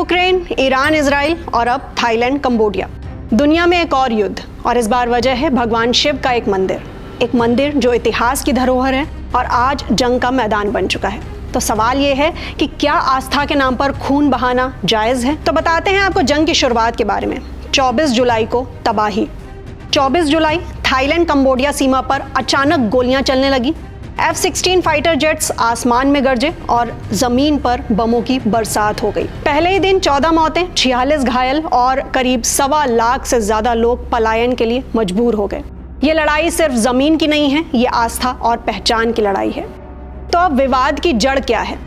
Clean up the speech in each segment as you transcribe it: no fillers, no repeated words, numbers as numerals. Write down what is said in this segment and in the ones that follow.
Ukraine, Iran, Israel और अब Thailand, Cambodia. दुनिया में एक और युद्ध, और इस बार वजह है भगवान शिव का एक मंदिर जो इतिहास की धरोहर है और आज जंग का मैदान बन चुका है। तो सवाल ये है कि क्या आस्था के नाम पर खून बहाना जायज़ है? तो बताते हैं आपको जंग की शुरुआत के बारे में। 24 जुलाई को तबाही। 24 जुलाई थाईलैंड कंबोडिया सीमा पर अचानक गोलियां चलने लगी। F-16 फाइटर जेट्स आसमान में गरजे और जमीन पर बमों की बरसात हो गई। पहले ही दिन 14 मौतें, 46 घायल और करीब 1.25 लाख से ज्यादा लोग पलायन के लिए मजबूर हो गए। ये लड़ाई सिर्फ जमीन की नहीं है, ये आस्था और पहचान की लड़ाई है। तो अब विवाद की जड़ क्या है?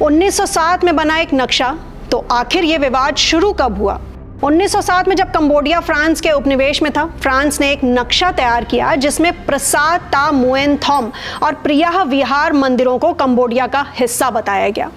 1907 में बना एक नक्शा। तो आखिर ये विवाद शुरू कब हुआ? 1907 में जब कंबोडिया फ्रांस के उपनिवेश में था, फ्रांस ने एक नक्शा तैयार किया जिसमें प्रसाद ता मुएन थॉम और प्रियाह विहार मंदिरों को कंबोडिया का हिस्सा बताया गया।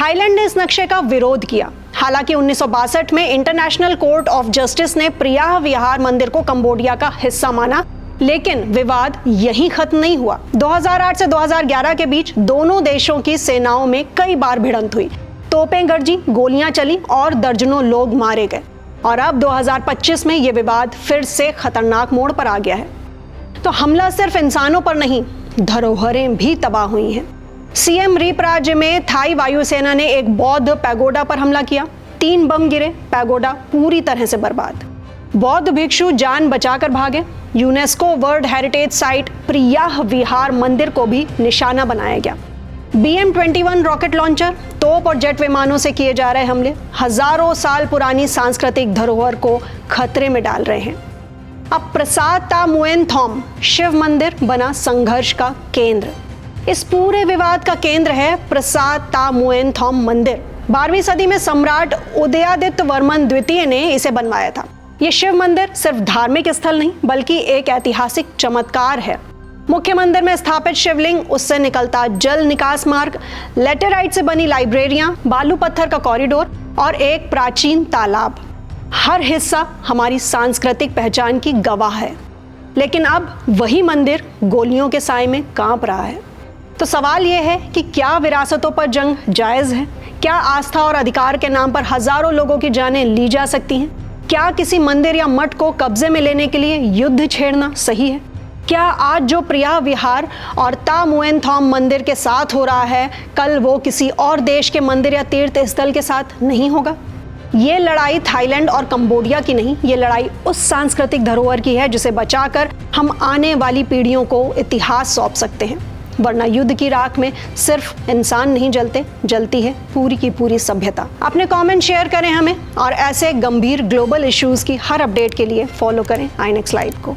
थाईलैंड ने इस नक्शे का विरोध किया। हालांकि 1962 में इंटरनेशनल कोर्ट ऑफ जस्टिस ने प्रियाह विहार मंदिर को कंबोडिया का हिस्सा माना, लेकिन विवाद यहीं खत्म नहीं हुआ। 2008 से 2011 के बीच दोनों देशों की सेनाओं में कई बार भिड़ंत हुई, तोपें गरजी, गोलियां चली और दर्जनों लोग मारे गए। और अब 2025 में ये विवाद फिर से खतरनाक मोड़ पर आ गया है। तो हमला सिर्फ इंसानों पर नहीं, धरोहरें भी तबाह हुई हैं। सियम रीप राज्य में थाई वायुसेना ने एक बौद्ध पैगोडा पर हमला किया। 3 बम गिरे, पैगोडा पूरी तरह से बर्बाद। बौद्ध भिक्षु जान बचाकर भागे। यूनेस्को वर्ल्ड हेरिटेज साइट प्रियाह विहार मंदिर को भी निशाना बनाया गया। BM-21 रॉकेट लॉन्चर, तोप और जेट विमानों से किए जा रहे हमले हजारों साल पुरानी सांस्कृतिक धरोहर को खतरे में डाल रहे हैं। अब प्रसाद ता मुएन थॉम शिव मंदिर बना संघर्ष का केंद्र। इस पूरे विवाद का केंद्र है प्रसाद ता मुएन थॉम मंदिर। 12वीं सदी में सम्राट उदयादित्य वर्मन द्वितीय ने इसे बनवाया था। ये शिव मंदिर सिर्फ धार्मिक स्थल नहीं बल्कि एक ऐतिहासिक चमत्कार है। मुख्य मंदिर में स्थापित शिवलिंग, उससे निकलता जल निकास मार्ग, लेटेराइट से बनी लाइब्रेरियां, बालू पत्थर का कॉरिडोर और एक प्राचीन तालाब, हर हिस्सा हमारी सांस्कृतिक पहचान की गवाह है। लेकिन अब वही मंदिर गोलियों के साए में कांप रहा है। तो सवाल यह है कि क्या विरासतों पर जंग जायज़ है? क्या आस्था और अधिकार के नाम पर हजारों लोगों की जानें ली जा सकती हैं? क्या किसी मंदिर या मठ को कब्जे में लेने के लिए युद्ध छेड़ना सही है? क्या आज जो प्रियाह विहार और ता मुएन थॉम मंदिर के साथ हो रहा है, कल वो किसी और देश के मंदिर या तीर्थ स्थल के साथ नहीं होगा? ये लड़ाई थाईलैंड और कंबोडिया की नहीं, ये लड़ाई उस सांस्कृतिक धरोहर की है जिसे बचाकर हम आने वाली पीढ़ियों को इतिहास सौंप सकते हैं। वरना युद्ध की राख में सिर्फ इंसान नहीं जलते, जलती है पूरी की पूरी सभ्यता। अपने कमेंट शेयर करें हमें, और ऐसे गंभीर ग्लोबल इश्यूज की हर अपडेट के लिए फॉलो करें INX लाइव को।